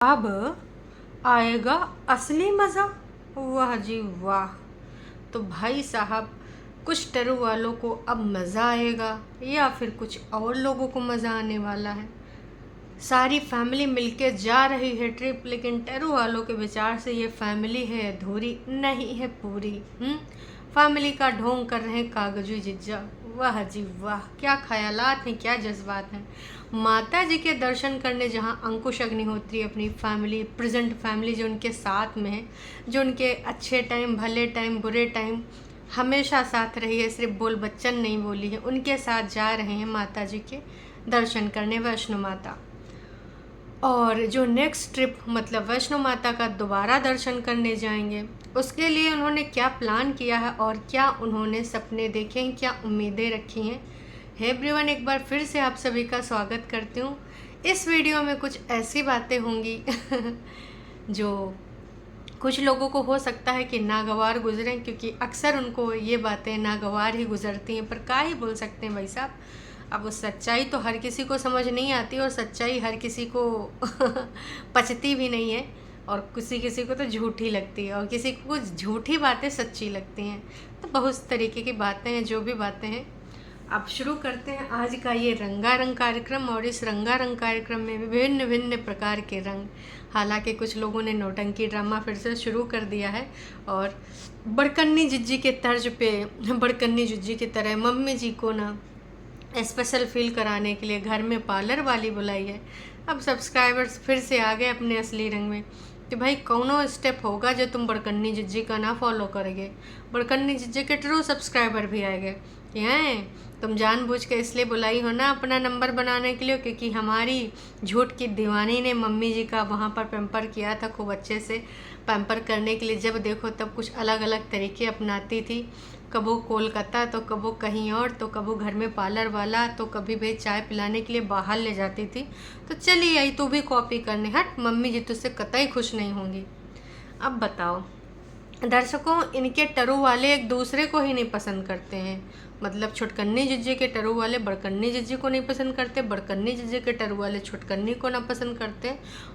अब आएगा असली मज़ा। वाह जी वाह। तो भाई साहब, कुछ टरू वालों को अब मज़ा आएगा या फिर कुछ और लोगों को मज़ा आने वाला है। सारी फैमिली मिलके जा रही है ट्रिप, लेकिन टरू वालों के विचार से ये फैमिली है अधूरी, नहीं है पूरी। फैमिली का ढोंग कर रहे हैं कागजू जिज्जा। वाह जी वाह, क्या ख्यालात हैं, क्या जज्बात हैं। माता जी के दर्शन करने जहाँ अंकुश अग्निहोत्री अपनी फैमिली, प्रेजेंट फैमिली जो उनके साथ में है, जो उनके अच्छे टाइम, भले टाइम, बुरे टाइम हमेशा साथ रही है, सिर्फ बोल बच्चन नहीं बोली है, उनके साथ जा रहे हैं माता जी के दर्शन करने वैष्णो माता। और जो नेक्स्ट ट्रिप मतलब वैष्णो माता का दोबारा दर्शन करने जाएंगे, उसके लिए उन्होंने क्या प्लान किया है और क्या उन्होंने सपने देखे हैं, क्या उम्मीदें रखी हैं। हे एवरीवन, एक बार फिर से आप सभी का स्वागत करती हूँ। इस वीडियो में कुछ ऐसी बातें होंगी जो कुछ लोगों को हो सकता है कि नागवार गुजरें, क्योंकि अक्सर उनको ये बातें नागवार ही गुजरती हैं। पर क्या ही बोल सकते हैं भाई साहब, अब वो सच्चाई तो हर किसी को समझ नहीं आती और सच्चाई हर किसी को पचती भी नहीं है, और किसी किसी को तो झूठी लगती है और किसी को कुछ झूठी बातें सच्ची लगती हैं। तो बहुत तरीके की बातें हैं, जो भी बातें हैं। अब शुरू करते हैं आज का ये रंगारंग कार्यक्रम। और इस रंगारंग कार्यक्रम में विभिन्न विभिन्न प्रकार के रंग, हालांकि कुछ लोगों ने नौटंकी ड्रामा फिर से शुरू कर दिया है और बड़कन्नी जिज्जी के तर्ज पे, बड़कन्नी जिज्जी की तरह मम्मी जी को ना स्पेशल फील कराने के लिए घर में पार्लर वाली बुलाई है। अब सब्सक्राइबर्स फिर से आ गए अपने असली रंग में कि भाई कौनो स्टेप होगा जो तुम बड़कन्नी जिज्जी का ना फॉलो करोगे। बड़कन्नी जिज्जी के ट्रू सब्सक्राइबर भी आएंगे कि हैं तुम जानबूझ के इसलिए बुलाई हो ना अपना नंबर बनाने के लिए, क्योंकि हमारी झूठ की दीवानी ने मम्मी जी का वहाँ पर पैम्पर किया था, खूब अच्छे से पैम्पर करने के लिए। जब देखो तब कुछ अलग अलग तरीके अपनाती थी, कबो कोलकाता तो कबो कहीं और, तो कबो घर में पार्लर वाला, तो कभी भाई चाय पिलाने के लिए बाहर ले जाती थी। तो चली आई तू भी कॉपी करने, हट मम्मी जी तुझसे कतई खुश नहीं होंगी। अब बताओ दर्शकों, इनके टरू वाले एक दूसरे को ही नहीं पसंद करते हैं। मतलब छुटकन्नी जिज्जी के टरू वाले बड़कन्नी जिज्जी को नहीं पसंद करते, बड़कन्नी जिज्जी के टरू वाले छुटकन्नी को ना पसंद करते,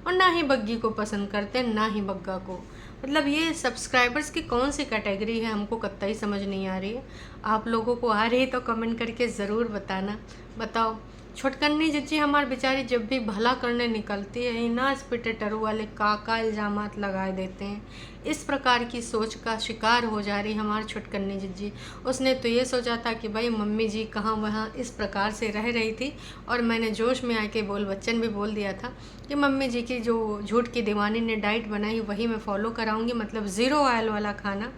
और ना ही बग्गी को पसंद करते, ना ही बग्गा को। मतलब ये सब्सक्राइबर्स की कौन सी कैटेगरी है, हमको कतई समझ नहीं आ रही है। आप लोगों को आ रही है तो कमेंट करके ज़रूर बताना। बताओ, छुटकन्नी जिज्जी हमारे बेचारी जब भी भला करने निकलती है, ना इस पे टरू वाले काका इल्ज़ामात लगा देते हैं। इस प्रकार की सोच का शिकार हो जा रही हमारी छुटकन्नी जिज्जी। उसने तो ये सोचा था कि भाई मम्मी जी कहाँ वहाँ इस प्रकार से रह रही थी, और मैंने जोश में आके बोल बच्चन भी बोल दिया था कि मम्मी जी की जो झूठ की दीवानी ने डाइट बनाई वही मैं फॉलो कराऊंगी, मतलब ज़ीरो ऑयल वाला खाना,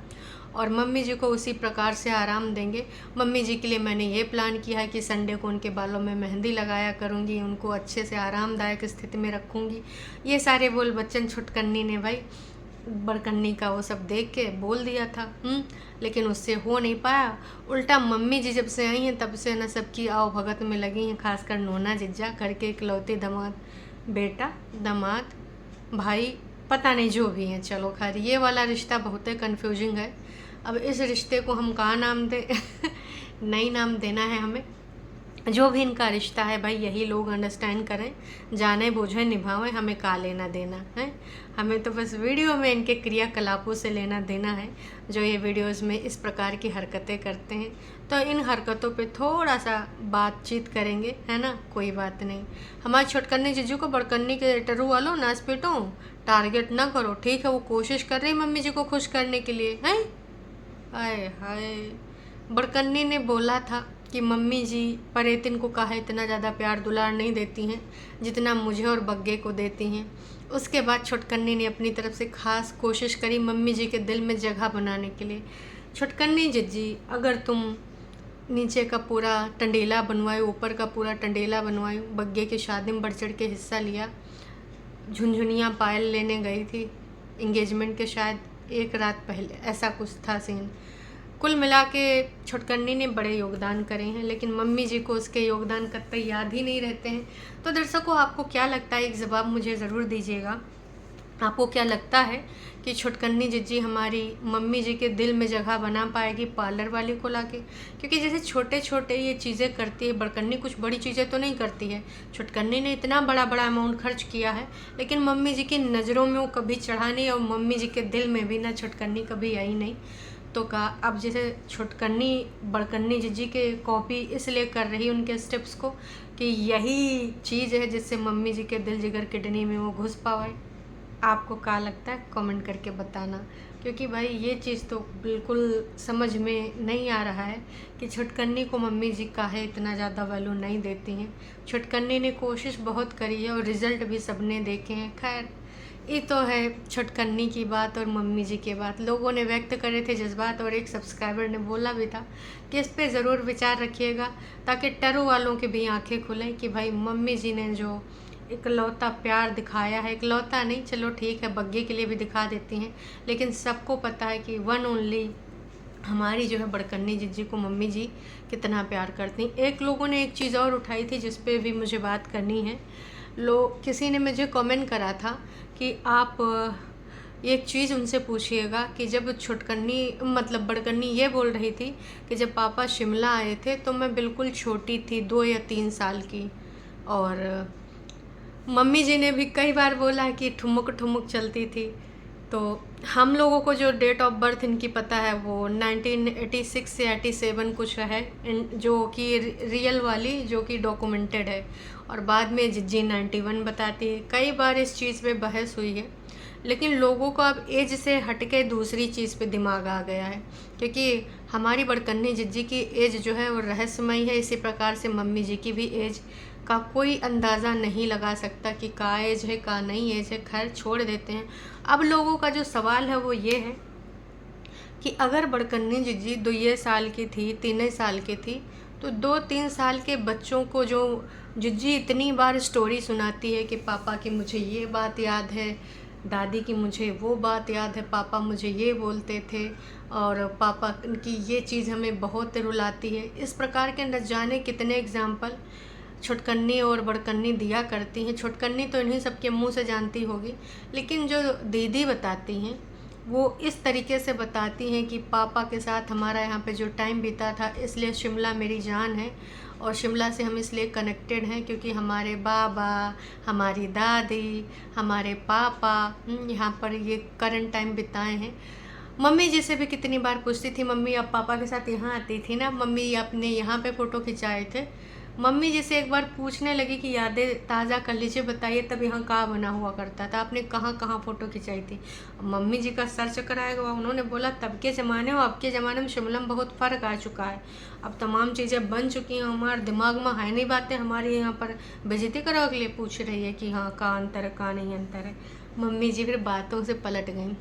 और मम्मी जी को उसी प्रकार से आराम देंगे। मम्मी जी के लिए मैंने ये प्लान किया है कि संडे को उनके बालों में मेहंदी लगाया करूँगी, उनको अच्छे से आरामदायक स्थिति में रखूँगी। ये सारे बोल बच्चन छुटकन्नी ने भाई बड़कन्नी का वो सब देख के बोल दिया था। लेकिन उससे हो नहीं पाया। उल्टा मम्मी जी जब से आई हैं तब से न सबकी आओ भगत में लगी हैं, खासकर नोना जिज्जा, घर के इकलौते दामाद, बेटा दामाद भाई पता नहीं जो भी हैं। चलो खैर, ये वाला रिश्ता बहुत ही कन्फ्यूजिंग है। अब इस रिश्ते को हम कहाँ नाम दें नहीं नाम देना है हमें। जो भी इनका रिश्ता है भाई यही लोग अंडरस्टैंड करें, जाने बूझे निभावें, हमें का लेना देना है। हमें तो बस वीडियो में इनके क्रियाकलापों से लेना देना है, जो ये वीडियोस में इस प्रकार की हरकतें करते हैं। तो इन हरकतों पे थोड़ा सा बातचीत करेंगे, है ना, कोई बात नहीं। हमारे छुटकन्नी जीजू को बड़कन्नी के टरू वालों नाच पीटो, टारगेट ना करो, ठीक है। वो कोशिश कर रही मम्मी जी को खुश करने के लिए, हैं। हाय हाय, बड़कन्नी ने बोला था कि मम्मी जी परेतिन को कहा इतना ज़्यादा प्यार दुलार नहीं देती हैं जितना मुझे और बग्गे को देती हैं। उसके बाद छुटकन्नी ने अपनी तरफ से खास कोशिश करी मम्मी जी के दिल में जगह बनाने के लिए। छुटकन्नी जिज्जी, अगर तुम नीचे का पूरा टंडेला बनवाए, ऊपर का पूरा टंडेला बनवाए, बग्गे की शादी में बढ़ चढ़ के हिस्सा लिया, झुनझुनिया पायल लेने गई थी इंगेजमेंट के शायद एक रात पहले, ऐसा कुछ था सीन। कुल मिला के छुटकन्नी ने बड़े योगदान करे हैं, लेकिन मम्मी जी को उसके योगदान कतई याद ही नहीं रहते हैं। तो दर्शकों, आपको क्या लगता है, एक जवाब मुझे ज़रूर दीजिएगा आपको क्या लगता है कि छुटकन्नी जिज्जी हमारी मम्मी जी के दिल में जगह बना पाएगी पार्लर वाली को लाके? क्योंकि जैसे छोटे छोटे ये चीज़ें करती है, बड़कन्नी कुछ बड़ी चीज़ें तो नहीं करती है। छुटकन्नी ने इतना बड़ा बड़ा अमाउंट खर्च किया है, लेकिन मम्मी जी की नज़रों में वो कभी चढ़ा नहीं और मम्मी जी के दिल में भी ना छुटकन्नी कभी आई नहीं। तो का अब जैसे छुटकन्नी बड़कन्नी जिज्जी के कॉपी इसलिए कर रही उनके स्टेप्स को कि यही चीज़ है जिससे मम्मी जी के दिल जिगर किडनी में वो घुस पाए। आपको क्या लगता है कमेंट करके बताना, क्योंकि भाई ये चीज़ तो बिल्कुल समझ में नहीं आ रहा है कि छुटकन्नी को मम्मी जी काहे इतना ज़्यादा वैल्यू नहीं देती हैं। छुटकन्नी ने कोशिश बहुत करी है और रिज़ल्ट भी सबने देखे हैं। खैर, ये तो है छुटकन्नी की बात और मम्मी जी की बात। लोगों ने व्यक्त करे थे जज्बात और एक सब्सक्राइबर ने बोला भी था कि इस पे ज़रूर विचार रखिएगा, ताकि टरू वालों की भी आंखें खुलें कि भाई मम्मी जी ने जो इकलौता प्यार दिखाया है, इकलौता नहीं, चलो ठीक है बग्गे के लिए भी दिखा देती हैं, लेकिन सबको पता है कि वन ओनली हमारी जो है बड़कन्नी जिज्जी को मम्मी जी कितना प्यार करती हैं। एक लोगों ने एक चीज़ और उठाई थी जिस पे भी मुझे बात करनी है। किसी ने मुझे कमेंट करा था कि आप एक चीज़ उनसे पूछिएगा कि जब छुटकन्नी मतलब बड़कन्नी ये बोल रही थी कि जब पापा शिमला आए थे तो मैं बिल्कुल छोटी थी, 2 या 3 साल की, और मम्मी जी ने भी कई बार बोला कि ठुमुक ठुमुक चलती थी। तो हम लोगों को जो डेट ऑफ बर्थ इनकी पता है वो 1986 या 87 कुछ है, जो कि रियल वाली, जो कि डॉक्यूमेंटेड है, और बाद में जिज्जी 91 बताती है। कई बार इस चीज़ पे बहस हुई है, लेकिन लोगों को अब एज से हटके दूसरी चीज़ पे दिमाग आ गया है, क्योंकि हमारी बड़कन्नी जिज्जी की एज जो है वो रहस्यमयी है। इसी प्रकार से मम्मी जी की भी एज का कोई अंदाज़ा नहीं लगा सकता कि का एज है का नहीं एज है। खैर छोड़ देते हैं। अब लोगों का जो सवाल है वो ये है कि अगर बड़कन्नी जिज्जी 2 साल की थी, 3 साल की थी, तो 2-3 साल के बच्चों को जो जिज्जी इतनी बार स्टोरी सुनाती है कि पापा की मुझे ये बात याद है, दादी की मुझे वो बात याद है, पापा मुझे ये बोलते थे, और पापा की ये चीज़ हमें बहुत रुलाती है, इस प्रकार के न जाने कितने एग्जाम्पल छुटकन्नी और बड़कन्नी दिया करती हैं। छुटकन्नी तो इन्हीं सबके मुंह से जानती होगी, लेकिन जो दीदी बताती हैं वो इस तरीके से बताती हैं कि पापा के साथ हमारा यहाँ पे जो टाइम बीता था, इसलिए शिमला मेरी जान है, और शिमला से हम इसलिए कनेक्टेड हैं क्योंकि हमारे बाबा, हमारी दादी, हमारे पापा यहाँ पर ये करंट टाइम बिताए हैं। मम्मी जी से भी कितनी बार पूछती थी, मम्मी आप पापा के साथ यहाँ आती थी ना, मम्मी आपने यहाँ पे फ़ोटो खिंचाए थे। मम्मी जी से एक बार पूछने लगी कि यादें ताज़ा कर लीजिए, बताइए तब यहाँ कहाँ बना हुआ करता था, आपने कहाँ कहाँ फ़ोटो खिंचाई थी। मम्मी जी का सर चक्कर आएगा। उन्होंने बोला तब के ज़माने और अब के ज़माने में शिमला में बहुत फ़र्क आ चुका है। अब तमाम चीज़ें बन चुकी हैं, हमारे दिमाग में है नहीं बातें, हमारी यहाँ पर बेइज्जती कराने के लिए पूछ रही है कि हाँ कहाँ अंतर है कहाँ नहीं अंतर है। मम्मी जी फिर बातों से पलट गई।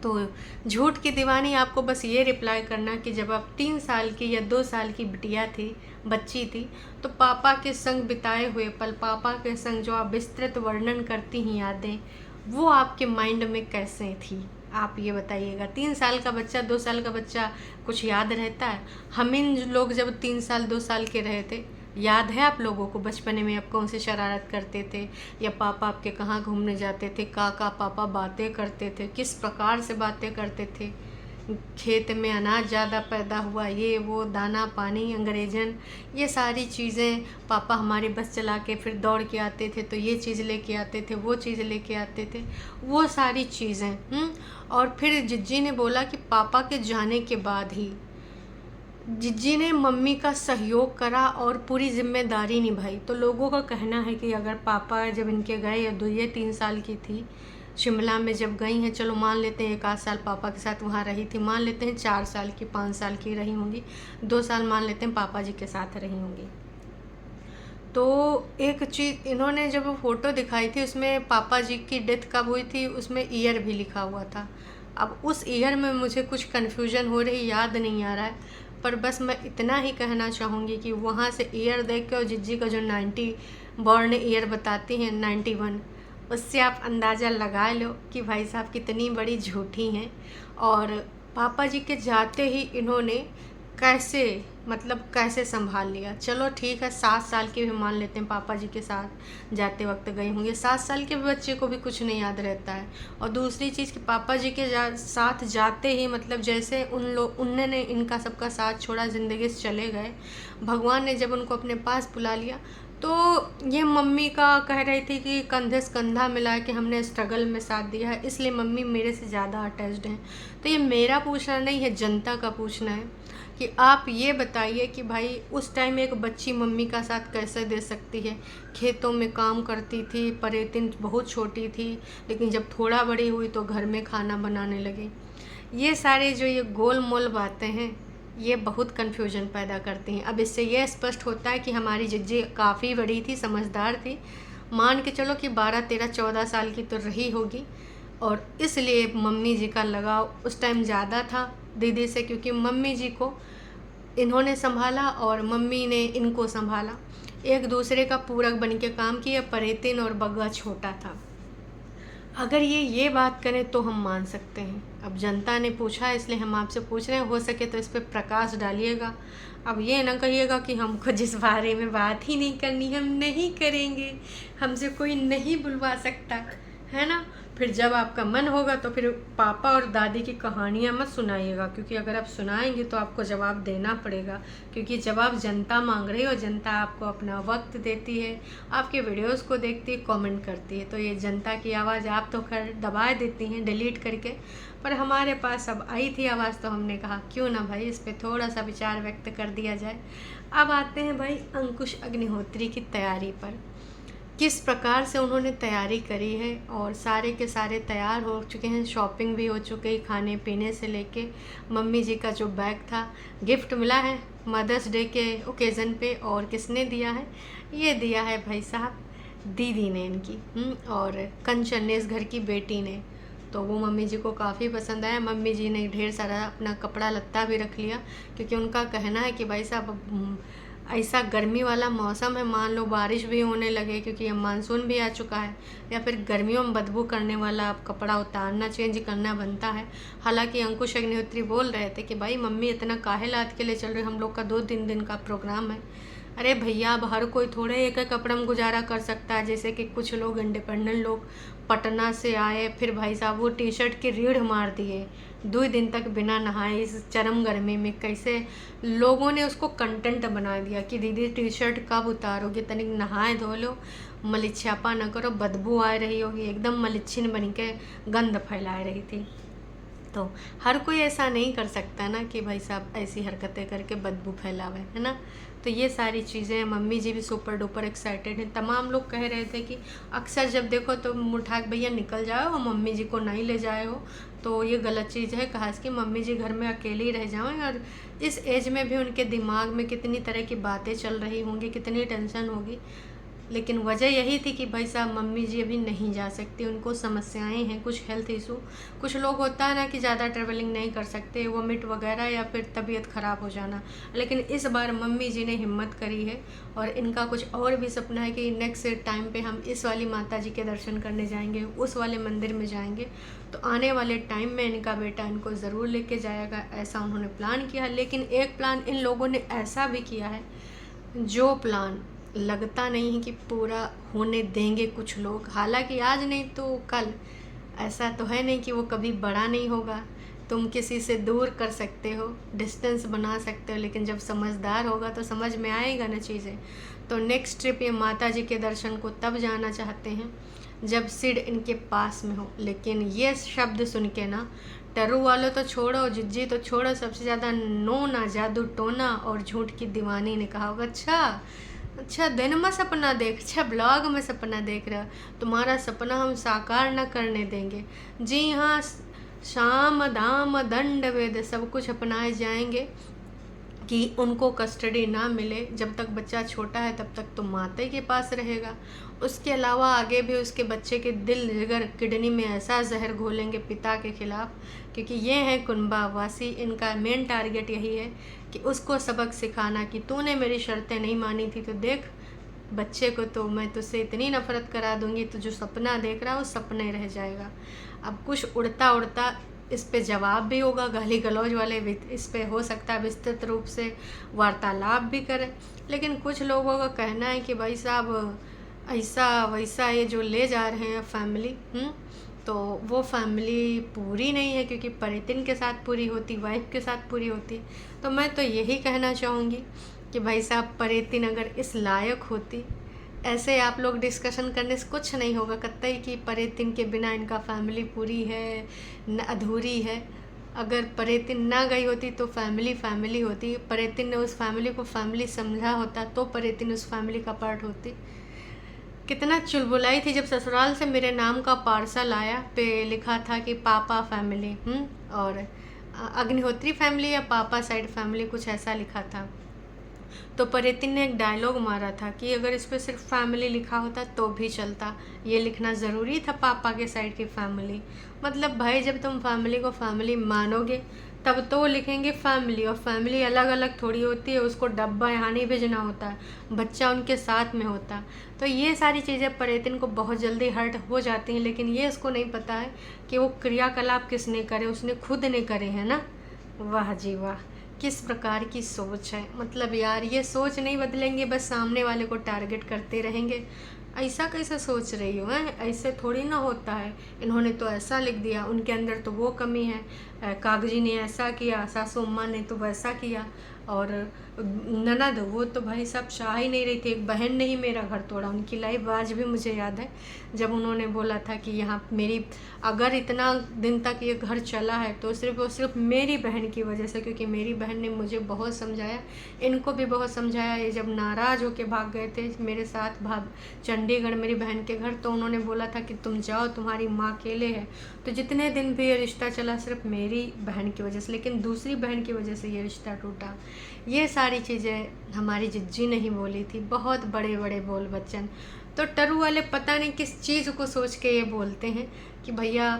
तो झूठ की दीवानी आपको बस ये रिप्लाई करना कि जब आप 3 साल की या 2 साल की बिटिया थी, बच्ची थी, तो पापा के संग बिताए हुए पल, पापा के संग जो आप विस्तृत वर्णन करती हैं यादें, वो आपके माइंड में कैसे थी, आप ये बताइएगा। 3 साल का बच्चा, 2 साल का बच्चा कुछ याद रहता है? हम इन लोग जब 3 साल 2 साल के रहे थे, याद है आप लोगों को बचपन में आप कौन सी शरारत करते थे, या पापा आपके कहाँ घूमने जाते थे, का पापा बातें करते थे, किस प्रकार से बातें करते थे, खेत में अनाज ज़्यादा पैदा हुआ, ये वो, दाना पानी, अंग्रेजन, ये सारी चीज़ें, पापा हमारी बस चला के फिर दौड़ के आते थे तो ये चीज़ लेके आते थे, वो चीज़ लेके आते थे, वो सारी चीज़ें। और फिर जिज्जी ने बोला कि पापा के जाने के बाद ही जिज्जी ने मम्मी का सहयोग करा और पूरी जिम्मेदारी निभाई। तो लोगों का कहना है कि अगर पापा जब इनके गए, या 2 या 3 साल की थी, शिमला में जब गई हैं, चलो मान लेते हैं 1 आध साल पापा के साथ वहाँ रही थी, मान लेते हैं 4 साल की 5 साल की रही होंगी, 2 साल मान लेते हैं पापा जी के साथ रही होंगी। तो एक चीज़ इन्होंने जब फ़ोटो दिखाई थी उसमें पापा जी की डेथ कब हुई थी, उसमें ईयर भी लिखा हुआ था। अब उस ईयर में मुझे कुछ कन्फ्यूजन हो रही, याद नहीं आ रहा है, पर बस मैं इतना ही कहना चाहूँगी कि वहाँ से ईयर देख के और जिज्जी का जो 90 बॉर्न ईयर बताती हैं 91, उससे आप अंदाज़ा लगा लो कि भाई साहब कितनी बड़ी झूठी हैं। और पापा जी के जाते ही इन्होंने कैसे, मतलब कैसे संभाल लिया। चलो ठीक है, 7 साल के भी मान लेते हैं पापा जी के साथ जाते वक्त गए होंगे, 7 साल के बच्चे को भी कुछ नहीं याद रहता है। और दूसरी चीज़ कि पापा जी के साथ जाते ही मतलब जैसे उन्होंने इनका सबका साथ छोड़ा, ज़िंदगी से चले गए, भगवान ने जब उनको अपने पास बुला लिया तो ये मम्मी का कह रही थी कि कंधे से कंधा मिला के हमने स्ट्रगल में साथ दिया है, इसलिए मम्मी मेरे से ज़्यादा अटैच्ड हैं। तो ये मेरा पूछना नहीं है, जनता का पूछना है कि आप ये बताइए कि भाई उस टाइम एक बच्ची मम्मी का साथ कैसे दे सकती है। खेतों में काम करती थी, परेतिन बहुत छोटी थी, लेकिन जब थोड़ा बड़ी हुई तो घर में खाना बनाने लगी। ये सारे जो ये गोल मोल बातें हैं, ये बहुत कन्फ्यूजन पैदा करती हैं। अब इससे ये स्पष्ट होता है कि हमारी जिज्जी काफ़ी बड़ी थी, समझदार थी, मान के चलो कि 12, 13, 14 साल की तो रही होगी, और इसलिए मम्मी जी का लगाव उस टाइम ज़्यादा था दीदी से, क्योंकि मम्मी जी को इन्होंने संभाला और मम्मी ने इनको संभाला, एक दूसरे का पूरक बन के काम किया। परेतिन और बग्गा छोटा था। अगर ये बात करें तो हम मान सकते हैं। अब जनता ने पूछा है इसलिए हम आपसे पूछ रहे हैं, हो सके तो इस पर प्रकाश डालिएगा। अब ये ना कहिएगा कि हमको जिस बारे में बात ही नहीं करनी हम नहीं करेंगे, हमसे कोई नहीं बुलवा सकता है ना। फिर जब आपका मन होगा तो फिर पापा और दादी की कहानियाँ मत सुनाइएगा, क्योंकि अगर आप सुनाएंगे तो आपको जवाब देना पड़ेगा, क्योंकि जवाब जनता मांग रही है और जनता आपको अपना वक्त देती है, आपके वीडियोस को देखती है, कमेंट करती है। तो ये जनता की आवाज़ आप तो खैर दबा देती हैं डिलीट करके, पर हमारे पास अब आई थी आवाज़ तो हमने कहा क्यों ना भाई इस पर थोड़ा सा विचार व्यक्त कर दिया जाए। अब आते हैं भाई अंकुश अग्निहोत्री की तैयारी पर, किस प्रकार से उन्होंने तैयारी करी है, और सारे के सारे तैयार हो चुके हैं, शॉपिंग भी हो चुकी है, खाने पीने से लेके मम्मी जी का जो बैग था गिफ्ट मिला है मदर्स डे के ओकेज़न पे, और किसने दिया है, ये दिया है भाई साहब दीदी ने इनकी, और कंचन ने, इस घर की बेटी ने। तो वो मम्मी जी को काफ़ी पसंद आया। मम्मी जी ने ढेर सारा अपना कपड़ा लत्ता भी रख लिया, क्योंकि उनका कहना है कि भाई साहब ऐसा गर्मी वाला मौसम है, मान लो बारिश भी होने लगे, क्योंकि अब मानसून भी आ चुका है, या फिर गर्मियों में बदबू करने वाला अब कपड़ा उतारना चेंज करना बनता है। हालांकि अंकुश अग्निहोत्री बोल रहे थे कि भाई मम्मी इतना काहे लाद के ले चल रहे, हम लोग का 2-3 दिन का प्रोग्राम है। अरे भैया अब हर कोई थोड़े एक एक कपड़े में गुजारा कर सकता है, जैसे कि कुछ लोग इंडिपेंडेंट लोग पटना से आए, फिर भाई साहब वो टी शर्ट की रीढ़ मार दिए, 2 दिन तक बिना नहाए इस चरम गर्मी में। कैसे लोगों ने उसको कंटेंट बना दिया कि दीदी टी शर्ट कब उतारोगे, तनिक नहाए धो लो, मलिच्छापा न करो, बदबू आ रही होगी, एकदम मलिच्छिन बन के गंध फैला रही थी। तो हर कोई ऐसा नहीं कर सकता ना कि भाई साहब ऐसी हरकतें करके बदबू फैलावे, है ना। तो ये सारी चीज़ें, मम्मी जी भी सुपर डुपर एक्साइटेड हैं। तमाम लोग कह रहे थे कि अक्सर जब देखो तो मुठा के भैया निकल जाओ और मम्मी जी को नहीं ले जाए हो, तो ये गलत चीज़ है। खास कि मम्मी जी घर में अकेली रह जाएं, और इस एज में भी उनके दिमाग में कितनी तरह की बातें चल रही होंगी, कितनी टेंशन होगी। लेकिन वजह यही थी कि भाई साहब मम्मी जी अभी नहीं जा सकती, उनको समस्याएं हैं, कुछ हेल्थ इशू। कुछ लोग होता है ना कि ज़्यादा ट्रैवलिंग नहीं कर सकते, वोमिट वगैरह या फिर तबीयत ख़राब हो जाना। लेकिन इस बार मम्मी जी ने हिम्मत करी है, और इनका कुछ और भी सपना है कि नेक्स्ट टाइम पे हम इस वाली माता जी के दर्शन करने जाएंगे, उस वाले मंदिर में जाएंगे। तो आने वाले टाइम में इनका बेटा इनको ज़रूर लेके जाएगा, ऐसा उन्होंने प्लान किया। लेकिन एक प्लान इन लोगों ने ऐसा भी किया है, जो प्लान लगता नहीं है कि पूरा होने देंगे कुछ लोग। हालांकि आज नहीं तो कल, ऐसा तो है नहीं कि वो कभी बड़ा नहीं होगा। तुम किसी से दूर कर सकते हो, डिस्टेंस बना सकते हो, लेकिन जब समझदार होगा तो समझ में आएगा ना चीज़ें। तो नेक्स्ट ट्रिप ये माता जी के दर्शन को तब जाना चाहते हैं जब सिड इनके पास में हो। लेकिन ये शब्द सुन के ना, टरू वालों तो छोड़ो, जिज्जी तो छोड़ो, सबसे ज़्यादा नोना, जादू टोना और झूठ की दीवानी ने कहा होगा अच्छा दिन में सपना देख, अच्छा ब्लॉग में सपना देख रहा, तुम्हारा सपना हम साकार न करने देंगे। जी हाँ, शाम दाम दंड वेद सब कुछ अपनाए जाएंगे कि उनको कस्टडी ना मिले। जब तक बच्चा छोटा है तब तक तो माता के पास रहेगा। उसके अलावा आगे भी उसके बच्चे के दिल, जिगर, किडनी में ऐसा जहर घोलेंगे पिता के खिलाफ, क्योंकि ये है कुनबा वासी। इनका मेन टारगेट यही है कि उसको सबक सिखाना कि तूने मेरी शर्तें नहीं मानी थी, तो देख बच्चे को तो मैं तुझसे इतनी नफरत करा दूंगी, तो जो सपना देख रहा है वो सपने रह जाएगा। अब कुछ उड़ता उड़ता इस पे जवाब भी होगा, गाली गलौज वाले भी इस पे हो सकता है विस्तृत रूप से वार्तालाप भी करें। लेकिन कुछ लोगों का कहना है कि भाई साहब ऐसा वैसा ये जो ले जा रहे हैं फैमिली, तो वो फैमिली पूरी नहीं है, क्योंकि परितिन के साथ पूरी होती, वाइफ के साथ पूरी होती। तो मैं तो यही कहना चाहूँगी कि भाई साहब परितिन अगर इस लायक होती, ऐसे आप लोग डिस्कशन करने से कुछ नहीं होगा कतई कि परितिन के बिना इनका फैमिली पूरी है न अधूरी है। अगर परितिन ना गई होती तो फैमिली फैमिली होती, परितिन ने उस फैमिली को फैमिली समझा होता तो परितिन उस फैमिली का पार्ट होती। कितना चुलबुलाई थी जब ससुराल से मेरे नाम का पार्सल आया, पे लिखा था कि पापा फैमिली, और अग्निहोत्री फैमिली या पापा साइड फैमिली कुछ ऐसा लिखा था। तो परितिन ने एक डायलॉग मारा था कि अगर इस पर सिर्फ फैमिली लिखा होता तो भी चलता, ये लिखना ज़रूरी था पापा के साइड की फैमिली। मतलब भाई जब तुम फैमिली को फैमिली मानोगे तब तो वो लिखेंगे फैमिली, और फैमिली अलग अलग थोड़ी होती है, उसको डब्बा यहाँ नहीं भेजना होता है, बच्चा उनके साथ में होता। तो ये सारी चीज़ें परितिन को बहुत जल्दी हर्ट हो जाती हैं, लेकिन ये उसको नहीं पता है कि वो क्रियाकलाप किसने करे, उसने खुद ने करे हैं ना। वाह जी वाह, किस प्रकार की सोच है। मतलब यार ये सोच नहीं बदलेंगे, बस सामने वाले को टारगेट करते रहेंगे। ऐसा कैसे सोच रही हो, हैं ऐसे थोड़ी ना होता है, इन्होंने तो ऐसा लिख दिया, उनके अंदर तो वो कमी है, कागजी ने ऐसा किया, सासू अम्मा ने तो वैसा किया, और ननद वो तो भाई साहब चाह ही नहीं रही थी। एक बहन ने ही मेरा घर तोड़ा, उनकी लाइफ आज भी मुझे याद है जब उन्होंने बोला था कि यहाँ मेरी, अगर इतना दिन तक ये घर चला है तो सिर्फ और सिर्फ मेरी बहन की वजह से, क्योंकि मेरी बहन ने मुझे बहुत समझाया, इनको भी बहुत समझाया। ये जब नाराज़ होके भाग गए थे मेरे साथ चंडीगढ़ मेरी बहन के घर, तो उन्होंने बोला था कि तुम जाओ, तुम्हारी माँ अकेले है। तो जितने दिन भी ये रिश्ता चला सिर्फ मेरी बहन की वजह से, लेकिन दूसरी बहन की वजह से ये रिश्ता टूटा। ये सारी चीज़ें हमारी जिज्जी नहीं बोली थी, बहुत बड़े बड़े बोल बच्चन। तो टरू वाले पता नहीं किस चीज़ को सोच के ये बोलते हैं कि भैया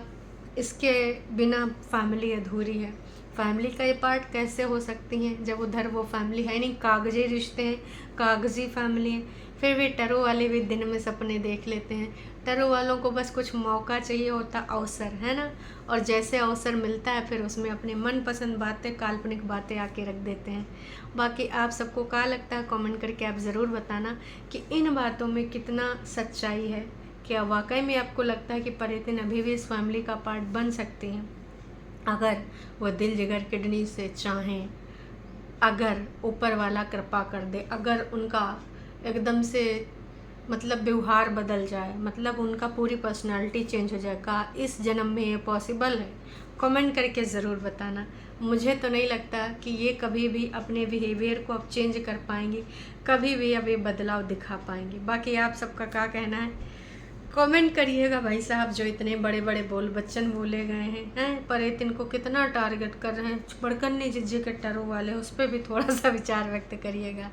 इसके बिना फैमिली अधूरी है। फैमिली का ये पार्ट कैसे हो सकती हैं जब उधर वो फैमिली है नहीं, कागजी रिश्ते हैं, कागजी फैमिली है। फिर भी टरू वाले भी दिन में सपने देख लेते हैं। टरू वालों को बस कुछ मौका चाहिए होता, अवसर, है ना, और जैसे अवसर मिलता है फिर उसमें अपने मनपसंद बातें, काल्पनिक बातें आके रख देते हैं। बाकी आप सबको क्या लगता है कमेंट करके आप ज़रूर बताना कि इन बातों में कितना सच्चाई है। क्या वाकई में आपको लगता है कि परितिन अभी भी इस फैमिली का पार्ट बन सकती हैं अगर वो दिल जिगर किडनी से चाहें, अगर ऊपर वाला कृपा कर दे, अगर उनका एकदम से मतलब व्यवहार बदल जाए, मतलब उनका पूरी पर्सनालिटी चेंज हो जाए। का इस जन्म में ये पॉसिबल है? कमेंट करके ज़रूर बताना। मुझे तो नहीं लगता कि ये कभी भी अपने बिहेवियर को अब चेंज कर पाएंगी, कभी भी अब ये बदलाव दिखा पाएंगी। बाकी आप सबका क्या कहना है कमेंट करिएगा भाई साहब। जो इतने बड़े बड़े बोल बच्चन बोले गए हैं परितिन को कितना टारगेट कर रहे हैं, बड़कन्नी जिज्जी के टरू वाले, उस पर भी थोड़ा सा विचार व्यक्त करिएगा।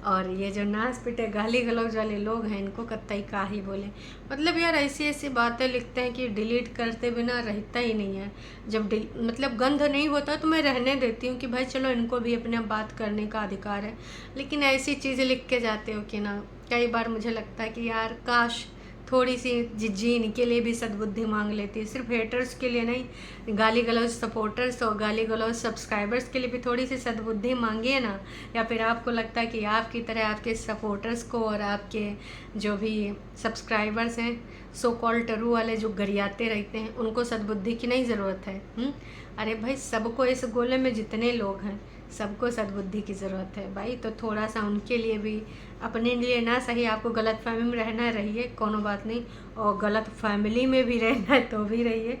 और ये जो नाच पिटे गाली गलौज वाले लोग हैं इनको कतई का ही बोले। मतलब यार ऐसी ऐसी बातें लिखते हैं कि डिलीट करते बिना रहता ही नहीं है। जब मतलब गंध नहीं होता तो मैं रहने देती हूँ कि भाई चलो इनको भी अपने बात करने का अधिकार है, लेकिन ऐसी चीज़ें लिख के जाते हो कि ना, कई बार मुझे लगता है कि यार काश थोड़ी सी जिज्जी इनके लिए भी सद्बुद्धि मांग लेती है। सिर्फ हेटर्स के लिए नहीं, गाली गलौज सपोर्टर्स और गाली गलौज सब्सक्राइबर्स के लिए भी थोड़ी सी सद्बुद्धि मांगिए ना। या फिर आपको लगता है कि आपकी तरह आपके सपोर्टर्स को और आपके जो भी सब्सक्राइबर्स हैं सो कॉल्ड टरू वाले जो गरियाते रहते हैं उनको सद्बुद्धि की नहीं ज़रूरत है। अरे भाई सबको इस गोले में जितने लोग हैं सबको सद्बुद्धि की ज़रूरत है भाई। तो थोड़ा सा उनके लिए भी, अपने लिए ना सही, आपको गलत फहमी में रहना है रहिए, कोनो बात नहीं, और गलत फैमिली में भी रहना है तो भी रहिए,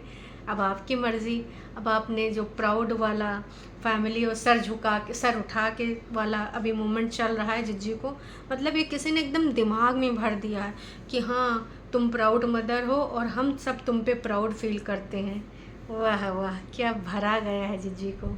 अब आपकी मर्ज़ी। अब आपने जो प्राउड वाला फैमिली और सर झुका के सर उठा के वाला अभी मूवमेंट चल रहा है जिज्जी को, मतलब ये किसी ने एकदम दिमाग में भर दिया है कि हाँ तुम प्राउड मदर हो और हम सब तुम पे प्राउड फील करते हैं। वाह वाह, क्या भरा गया है जिज्जी को।